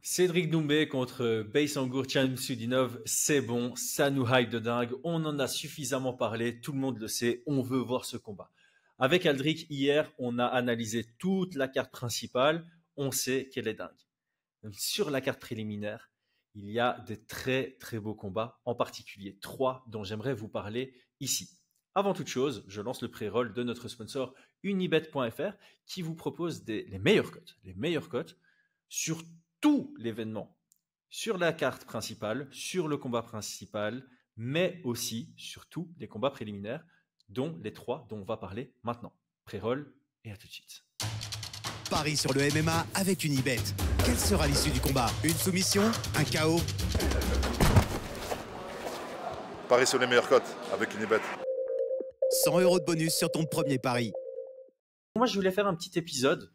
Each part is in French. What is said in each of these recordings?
Cédric Doumbé contre Beysangour Chamsudinov, c'est bon, ça nous hype de dingue, on en a suffisamment parlé, tout le monde le sait, on veut voir ce combat. Avec Aldric, hier, on a analysé toute la carte principale, on sait qu'elle est dingue. Sur la carte préliminaire, il y a des très très beaux combats, en particulier 3 dont j'aimerais vous parler ici. Avant toute chose, je lance le pré-roll de notre sponsor unibet.fr qui vous propose les meilleures cotes sur tout l'événement, sur la carte principale, sur le combat principal, mais aussi sur tous les combats préliminaires, dont les 3 dont on va parler maintenant. Pré-roll et à tout de suite. Paris sur le MMA avec Unibet. Quelle sera l'issue du combat? Une soumission? Un KO? Paris sur les meilleures cotes avec Unibet. 100 € de bonus sur ton premier pari. Moi, je voulais faire un petit épisode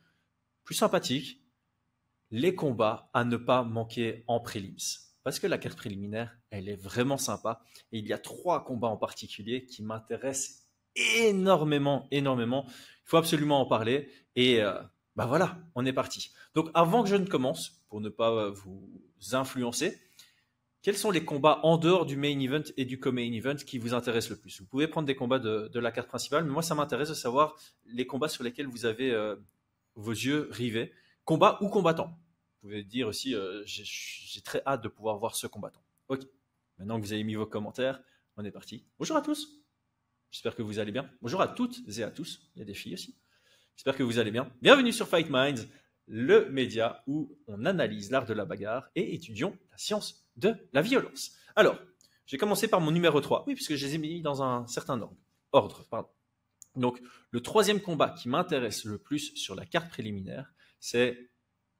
plus sympathique. Les combats à ne pas manquer en prélims. Parce que la carte préliminaire, elle est vraiment sympa. Et il y a 3 combats en particulier qui m'intéressent énormément. Il faut absolument en parler. Et voilà, on est parti. Donc avant que je ne commence, pour ne pas vous influencer, quels sont les combats en dehors du main event et du co-main event qui vous intéressent le plus? Vous pouvez prendre des combats de la carte principale, mais moi ça m'intéresse de savoir les combats sur lesquels vous avez vos yeux rivés. Combat ou combattant. Vous pouvez dire aussi, j'ai très hâte de pouvoir voir ce combattant. Ok, maintenant que vous avez mis vos commentaires, on est parti. Bonjour à tous, j'espère que vous allez bien. Bonjour à toutes et à tous, il y a des filles aussi. J'espère que vous allez bien. Bienvenue sur Fight Minds, le média où on analyse l'art de la bagarre et étudions la science de la violence. Alors, je vais commencer par mon numéro 3. Oui, puisque je les ai mis dans un certain ordre. Donc, le 3e combat qui m'intéresse le plus sur la carte préliminaire, c'est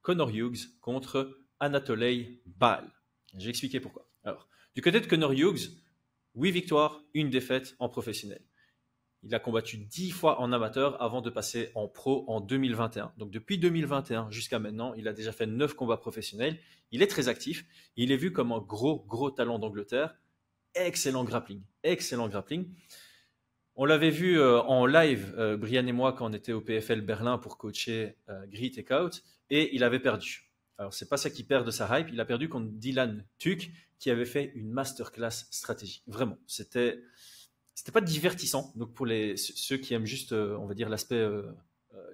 Connor Hughes contre Anatolij Baal. Je vais expliquer pourquoi. Alors, du côté de Connor Hughes, 8 victoires, 1 défaite en professionnel. Il a combattu 10 fois en amateur avant de passer en pro en 2021. Donc depuis 2021 jusqu'à maintenant, il a déjà fait 9 combats professionnels. Il est très actif. Il est vu comme un gros talent d'Angleterre. Excellent grappling. On l'avait vu en live, Brian et moi, quand on était au PFL Berlin pour coacher Grit et Kaut, et il avait perdu. Alors, c'est pas ça qui perd de sa hype. Il a perdu contre Dylan Tuck, qui avait fait une masterclass stratégie. Vraiment, c'était pas divertissant. Donc, pour ceux qui aiment juste, on va dire, l'aspect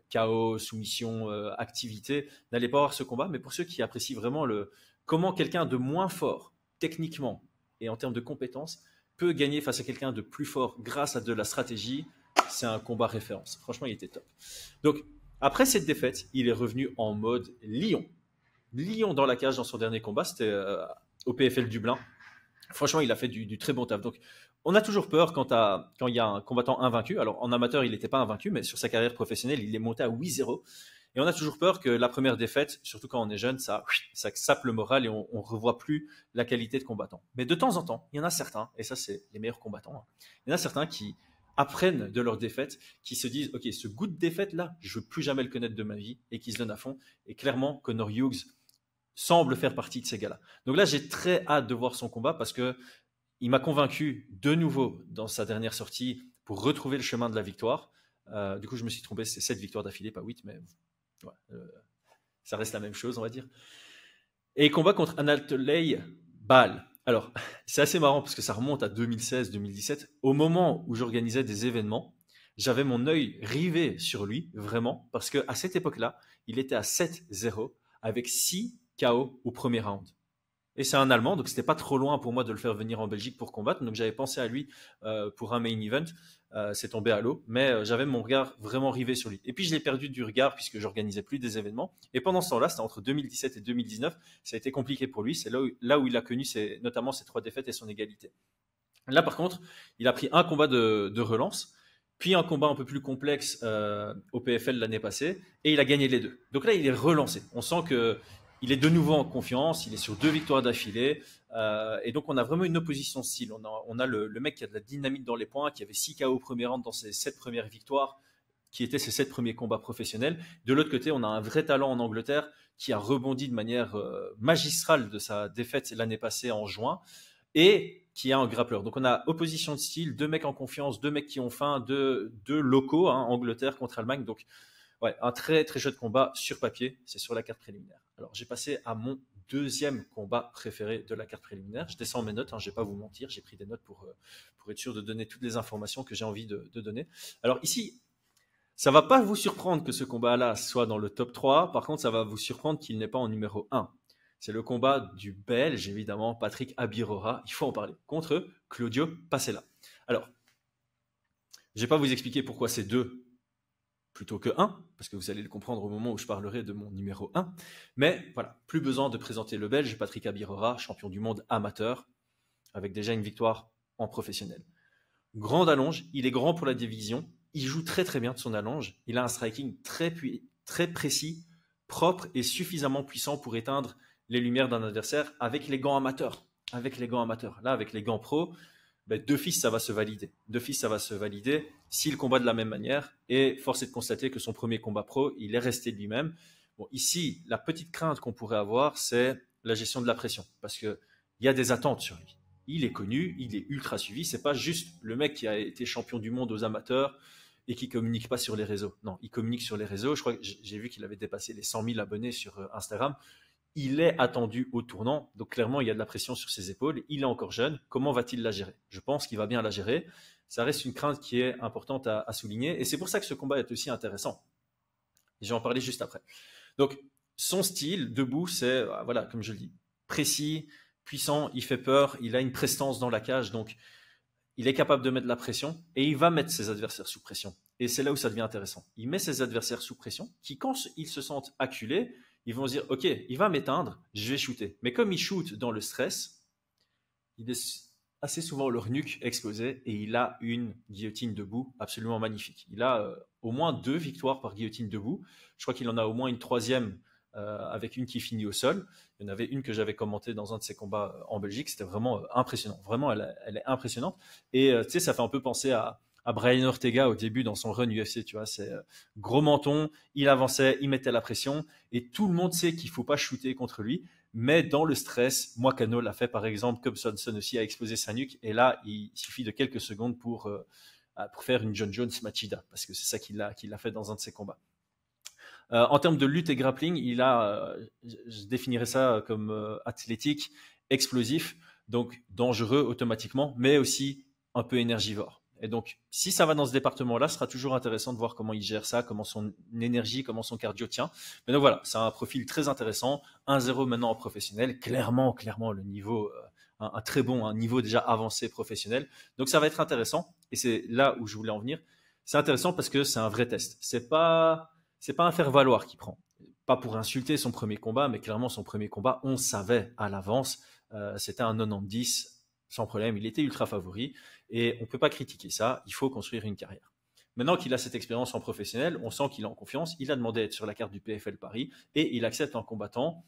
chaos, soumission, activité, n'allez pas voir ce combat. Mais pour ceux qui apprécient vraiment comment quelqu'un de moins fort, techniquement et en termes de compétences, peut gagner face à quelqu'un de plus fort grâce à de la stratégie, c'est un combat référence. Franchement, il était top. Donc, après cette défaite, il est revenu en mode lion. Lion dans la cage dans son dernier combat, c'était au PFL Dublin. Franchement, il a fait du très bon taf. Donc, on a toujours peur quand il y a un combattant invaincu. Alors, en amateur, il n'était pas invaincu, mais sur sa carrière professionnelle, il est monté à 8-0. Et on a toujours peur que la première défaite, surtout quand on est jeune, ça sape le moral et on ne revoit plus la qualité de combattant. Mais de temps en temps, il y en a certains, et ça, c'est les meilleurs combattants, il y en a certains qui apprennent de leur défaite, qui se disent « Ok, ce goût de défaite-là, je ne veux plus jamais le connaître de ma vie », et qui se donnent à fond. Et clairement, Connor Hughes semble faire partie de ces gars-là. Donc là, j'ai très hâte de voir son combat parce qu'il m'a convaincu de nouveau dans sa dernière sortie pour retrouver le chemin de la victoire. Du coup, je me suis trompé, c'est 7 victoires d'affilée, pas 8, mais ouais, ça reste la même chose, on va dire. Et il combat contre Anatolij Baal. Alors, c'est assez marrant parce que ça remonte à 2016-2017. Au moment où j'organisais des événements, j'avais mon œil rivé sur lui, vraiment, parce qu'à cette époque-là, il était à 7-0 avec 6 KO au premier round. Et c'est un Allemand, donc c'était pas trop loin pour moi de le faire venir en Belgique pour combattre. Donc j'avais pensé à lui pour un main event. C'est tombé à l'eau, mais j'avais mon regard vraiment rivé sur lui. Et puis je l'ai perdu du regard puisque j'organisais plus des événements. Et pendant ce temps-là, c'était entre 2017 et 2019, ça a été compliqué pour lui. C'est là où il a connu notamment ses 3 défaites et son égalité. Là, par contre, il a pris un combat de relance, puis un combat un peu plus complexe au PFL l'année passée, et il a gagné les 2. Donc là, il est relancé. On sent que il est de nouveau en confiance, il est sur 2 victoires d'affilée, et donc on a vraiment une opposition de style. On a le mec qui a de la dynamite dans les poings, qui avait 6 KO au premier round dans ses 7 premières victoires, qui étaient ses 7 premiers combats professionnels. De l'autre côté, on a un vrai talent en Angleterre qui a rebondi de manière magistrale de sa défaite l'année passée en juin, et qui est un grappleur. Donc on a opposition de style, 2 mecs en confiance, 2 mecs qui ont faim, 2 locaux, Angleterre contre Allemagne. Donc ouais, un très très jeu de combat sur papier, c'est sur la carte préliminaire. Alors j'ai passé à mon deuxième combat préféré de la carte préliminaire. Je descends mes notes, hein, je ne vais pas vous mentir, j'ai pris des notes pour être sûr de donner toutes les informations que j'ai envie de donner. Alors ici, ça ne va pas vous surprendre que ce combat-là soit dans le top 3, par contre ça va vous surprendre qu'il n'est pas en numéro 1. C'est le combat du Belge, évidemment, Patrick Abirora, il faut en parler, contre Claudio Passella. Alors, je ne vais pas vous expliquer pourquoi c'est 2 plutôt que 1, parce que vous allez le comprendre au moment où je parlerai de mon numéro 1. Mais voilà, plus besoin de présenter le Belge, Patrick Abirora, champion du monde amateur, avec déjà une victoire en professionnel. Grand allonge, il est grand pour la division, il joue très très bien de son allonge, il a un striking très précis, propre et suffisamment puissant pour éteindre les lumières d'un adversaire avec les gants amateurs. Là, avec les gants pro, d'office, ça va se valider s'il combat de la même manière. Et force est de constater que son premier combat pro, il est resté lui-même. Bon, ici, la petite crainte qu'on pourrait avoir, c'est la gestion de la pression. Parce qu'il y a des attentes sur lui. Il est connu, il est ultra suivi. C'est pas juste le mec qui a été champion du monde aux amateurs et qui communique pas sur les réseaux. Non, il communique sur les réseaux. Je crois que j'ai vu qu'il avait dépassé les 100 000 abonnés sur Instagram. Il est attendu au tournant, donc clairement il y a de la pression sur ses épaules, il est encore jeune, comment va-t-il la gérer? Je pense qu'il va bien la gérer, ça reste une crainte qui est importante à souligner, et c'est pour ça que ce combat est aussi intéressant. Je vais en parler juste après. Donc son style debout, c'est, voilà, comme je le dis, précis, puissant, il fait peur, il a une prestance dans la cage, donc il est capable de mettre de la pression, et il va mettre ses adversaires sous pression. Et c'est là où ça devient intéressant. Il met ses adversaires sous pression, qui quand ils se sentent acculés, ils vont se dire, ok, il va m'éteindre, je vais shooter. Mais comme il shoot dans le stress, il est assez souvent leur nuque explosée et il a une guillotine debout absolument magnifique. Il a au moins 2 victoires par guillotine debout. Je crois qu'il en a au moins une 3e avec une qui finit au sol. Il y en avait une que j'avais commentée dans un de ses combats en Belgique. C'était vraiment impressionnant. Vraiment, elle est impressionnante. Et tu sais, ça fait un peu penser à Brian Ortega au début dans son run UFC, tu vois, c'est gros menton, il avançait, il mettait la pression et tout le monde sait qu'il ne faut pas shooter contre lui, mais dans le stress, Moicano l'a fait par exemple, Cubsonson aussi a explosé sa nuque et là, il suffit de quelques secondes pour faire une John Jones Machida, parce que c'est ça qu'il a fait dans un de ses combats. En termes de lutte et grappling, je définirais ça comme athlétique, explosif, donc dangereux automatiquement, mais aussi un peu énergivore. Et donc, si ça va dans ce département-là, ce sera toujours intéressant de voir comment il gère ça, comment son énergie, comment son cardio tient. Mais donc voilà, c'est un profil très intéressant. 1-0 maintenant en professionnel. Clairement, le niveau, un très bon, un niveau déjà avancé professionnel. Donc ça va être intéressant. Et c'est là où je voulais en venir. C'est intéressant parce que c'est un vrai test. C'est pas un faire-valoir qu'il prend. Pas pour insulter son premier combat, mais clairement son premier combat, on savait à l'avance. C'était un 90 sans problème. Il était ultra favori. Et on ne peut pas critiquer ça, il faut construire une carrière. Maintenant qu'il a cette expérience en professionnel, on sent qu'il est en confiance, il a demandé à être sur la carte du PFL Paris et il accepte un combattant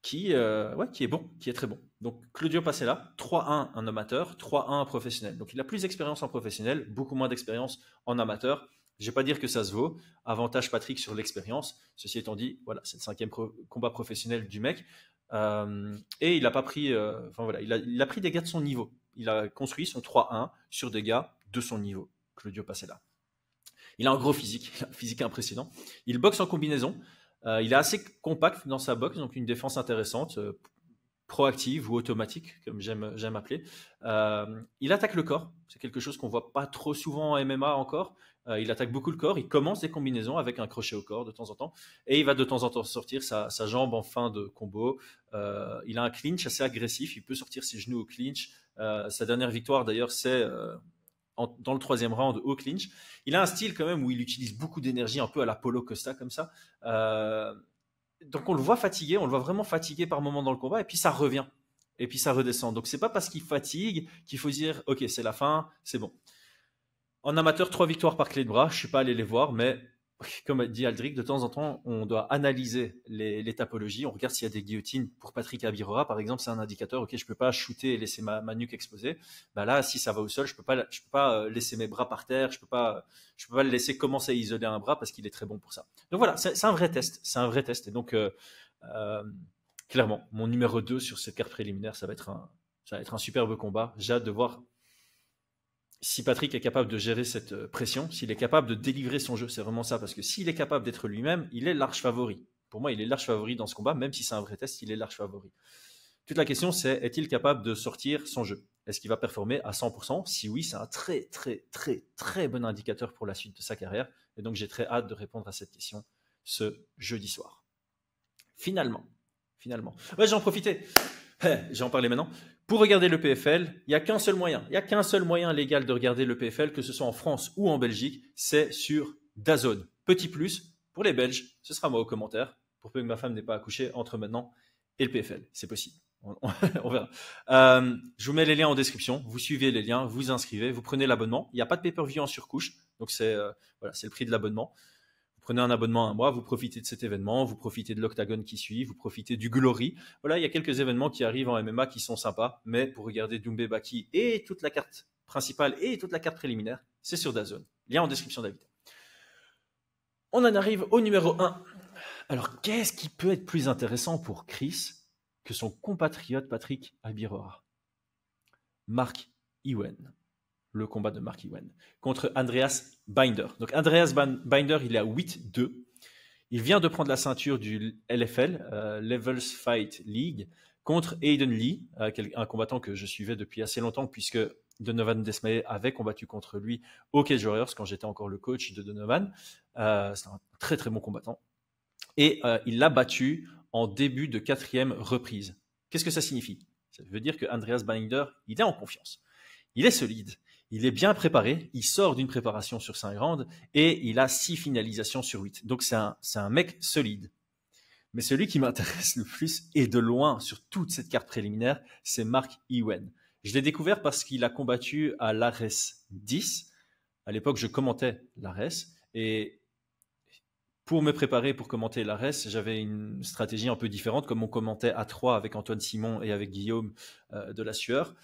qui est bon, qui est très bon. Donc Claudio Passella, 3-1 en amateur, 3-1 en professionnel. Donc il a plus d'expérience en professionnel, beaucoup moins d'expérience en amateur. Je ne vais pas dire que ça se vaut. Avantage Patrick sur l'expérience. Ceci étant dit, voilà, c'est le 5e combat professionnel du mec. Et il n'a pas pris, il a pris des gars de son niveau. Il a construit son 3-1 sur des gars de son niveau, Claudio Passella. Il a un gros physique, un physique impressionnant. Il boxe en combinaison. Il est assez compact dans sa boxe, donc une défense intéressante, proactive ou automatique, comme j'aime appeler. Il attaque le corps. C'est quelque chose qu'on ne voit pas trop souvent en MMA encore. Il attaque beaucoup le corps. Il commence des combinaisons avec un crochet au corps de temps en temps. Et il va de temps en temps sortir sa jambe en fin de combo. Il a un clinch assez agressif. Il peut sortir ses genoux au clinch. Sa dernière victoire, d'ailleurs, c'est dans le 3e round au clinch. Il a un style quand même où il utilise beaucoup d'énergie, un peu à la Paulo Costa comme ça. Donc on le voit fatigué, on le voit vraiment fatigué par moments dans le combat, et puis ça revient, et puis ça redescend. Donc c'est pas parce qu'il fatigue qu'il faut se dire ok, c'est la fin, c'est bon. En amateur, 3 victoires par clé de bras, je suis pas allé les voir, mais comme dit Aldric, de temps en temps, on doit analyser les typologies. On regarde s'il y a des guillotines. Pour Patrick Abirora, par exemple, c'est un indicateur. Ok, je peux pas shooter et laisser ma nuque exposée. Bah là, si ça va au sol, je peux pas laisser mes bras par terre. Je peux pas le laisser commencer à isoler un bras parce qu'il est très bon pour ça. Donc voilà, c'est un vrai test. C'est un vrai test. Et donc, clairement, mon numéro 2 sur cette carte préliminaire, ça va être un superbe combat. J'ai hâte de voir si Patrick est capable de gérer cette pression, s'il est capable de délivrer son jeu. C'est vraiment ça, parce que s'il est capable d'être lui-même, il est large favori. Pour moi, il est large favori dans ce combat, même si c'est un vrai test, il est large favori. Toute la question, c'est est-il capable de sortir son jeu? Est-ce qu'il va performer à 100%? Si oui, c'est un très, très, très, très bon indicateur pour la suite de sa carrière. Et donc, j'ai très hâte de répondre à cette question ce jeudi soir. Finalement, ouais, j'en profitais. J'en parlais maintenant. Pour regarder le PFL, il n'y a qu'un seul moyen. Il n'y a qu'un seul moyen légal de regarder le PFL, que ce soit en France ou en Belgique, c'est sur DAZN. Petit plus, pour les Belges, ce sera moi au commentaire, pour peu que ma femme n'ait pas accouché entre maintenant et le PFL. C'est possible. On verra. Je vous mets les liens en description. Vous suivez les liens, vous inscrivez, vous prenez l'abonnement. Il n'y a pas de pay-per-view en surcouche, donc c'est le prix de l'abonnement. Vous prenez un abonnement à un mois, vous profitez de cet événement, vous profitez de l'Octagon qui suit, vous profitez du Glory. Voilà, il y a quelques événements qui arrivent en MMA qui sont sympas, mais pour regarder Doumbé Baki et toute la carte principale et toute la carte préliminaire, c'est sur DAZN. Lien en description d'invité. On en arrive au numéro 1. Alors, qu'est-ce qui peut être plus intéressant pour Chris que son compatriote Patrick Abirora? Mark Ewen. Le combat de Mark Ewen contre Andreas Binder. Donc Andreas Binder, il est à 8-2. Il vient de prendre la ceinture du LFL, Levels Fight League, contre Aiden Lee, un combattant que je suivais depuis assez longtemps, puisque Donovan Desmaé avait combattu contre lui au Cage Warriors quand j'étais encore le coach de Donovan. C'est un très très bon combattant. Et il l'a battu en début de 4e reprise. Qu'est-ce que ça signifie? Ça veut dire que Andreas Binder, il est en confiance. Il est solide. Il est bien préparé, il sort d'une préparation sur 5 rounds et il a 6 finalisations sur 8. Donc c'est un mec solide. Mais celui qui m'intéresse le plus et de loin sur toute cette carte préliminaire, c'est Mark Ewen. Je l'ai découvert parce qu'il a combattu à l'Ares 10. À l'époque, je commentais l'Ares et pour me préparer pour commenter l'Ares, j'avais une stratégie un peu différente, comme on commentait à 3 avec Antoine Simon et avec Guillaume de la Sueur.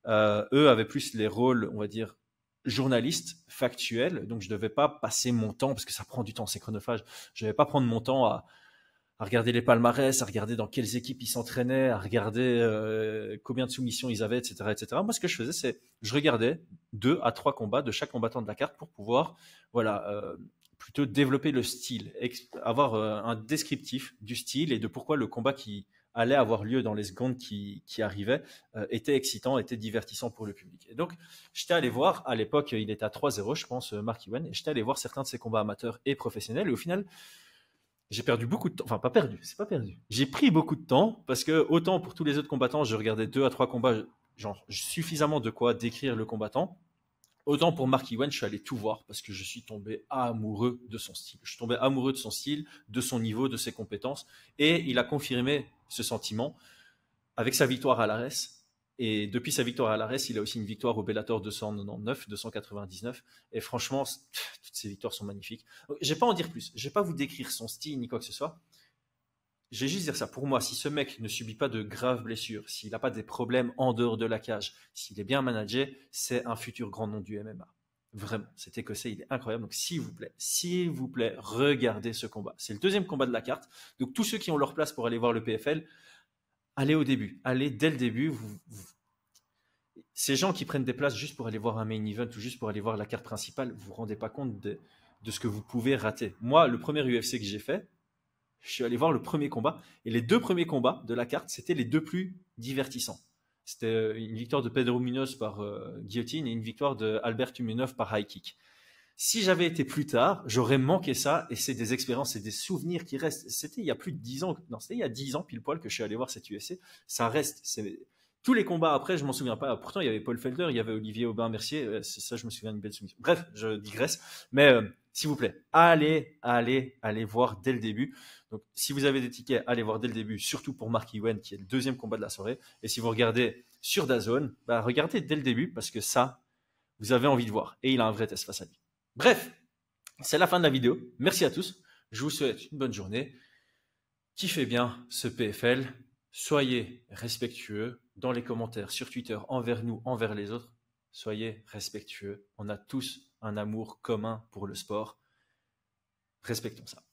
Eux avaient plus les rôles, on va dire, journalistes, factuels. Donc, je ne devais pas passer mon temps, parce que ça prend du temps, c'est chronophage. Je ne devais pas prendre mon temps à regarder les palmarès, à regarder dans quelles équipes ils s'entraînaient, à regarder combien de soumissions ils avaient, etc., etc. Moi, ce que je faisais, c'est je regardais 2 à 3 combats de chaque combattant de la carte pour pouvoir, plutôt développer le style, avoir un descriptif du style et de pourquoi le combat qui allait avoir lieu dans les secondes qui arrivaient était excitant, était divertissant pour le public. Et donc, j'étais allé voir, à l'époque, il était à 3-0, je pense, Mark Ewen, et j'étais allé voir certains de ses combats amateurs et professionnels, et au final, j'ai perdu beaucoup de temps, enfin pas perdu, c'est pas perdu. J'ai pris beaucoup de temps, parce que autant pour tous les autres combattants, je regardais 2 à 3 combats, genre suffisamment de quoi décrire le combattant. Autant pour Mark Ewen, je suis allé tout voir parce que je suis tombé amoureux de son style. Je suis tombé amoureux de son style, de son niveau, de ses compétences. Et il a confirmé ce sentiment avec sa victoire à l'Ares. Et depuis sa victoire à l'Ares, il a aussi une victoire au Bellator 299, 299. Et franchement, toutes ces victoires sont magnifiques. Je ne vais pas en dire plus. Je ne vais pas vous décrire son style ni quoi que ce soit. Je vais juste dire ça. Pour moi, si ce mec ne subit pas de graves blessures, s'il n'a pas des problèmes en dehors de la cage, s'il est bien managé, c'est un futur grand nom du MMA. Vraiment, cet Écossais, il est incroyable. Donc, s'il vous plaît, regardez ce combat. C'est le 2e combat de la carte. Donc, tous ceux qui ont leur place pour aller voir le PFL, allez au début. Allez dès le début. Ces gens qui prennent des places juste pour aller voir un main event ou juste pour aller voir la carte principale, vous vous rendez pas compte de ce que vous pouvez rater. Moi, le premier UFC que j'ai fait, je suis allé voir le premier combat. Et les 2 premiers combats de la carte, c'était les 2 plus divertissants. C'était une victoire de Pedro Munoz par guillotine et une victoire de Albert Tumenov par high kick. Si j'avais été plus tard, j'aurais manqué ça. Et c'est des expériences, c'est des souvenirs qui restent. C'était il y a plus de 10 ans. Non, c'était il y a 10 ans pile poil que je suis allé voir cette UFC. Ça reste. Tous les combats après, je m'en souviens pas. Pourtant, il y avait Paul Felder, il y avait Olivier Aubin-Mercier. C'est ça, je me souviens d'une belle soumission. Bref, je digresse. Mais s'il vous plaît, allez voir dès le début. Donc, si vous avez des tickets, allez voir dès le début, surtout pour Mark Ewen, qui est le 2e combat de la soirée. Et si vous regardez sur DAZN, regardez dès le début, parce que ça, vous avez envie de voir. Et il a un vrai test face à lui. Bref, c'est la fin de la vidéo. Merci à tous. Je vous souhaite une bonne journée. Kiffez bien ce PFL. Soyez respectueux dans les commentaires sur Twitter, envers nous, envers les autres. Soyez respectueux. On a tous un amour commun pour le sport. Respectons ça.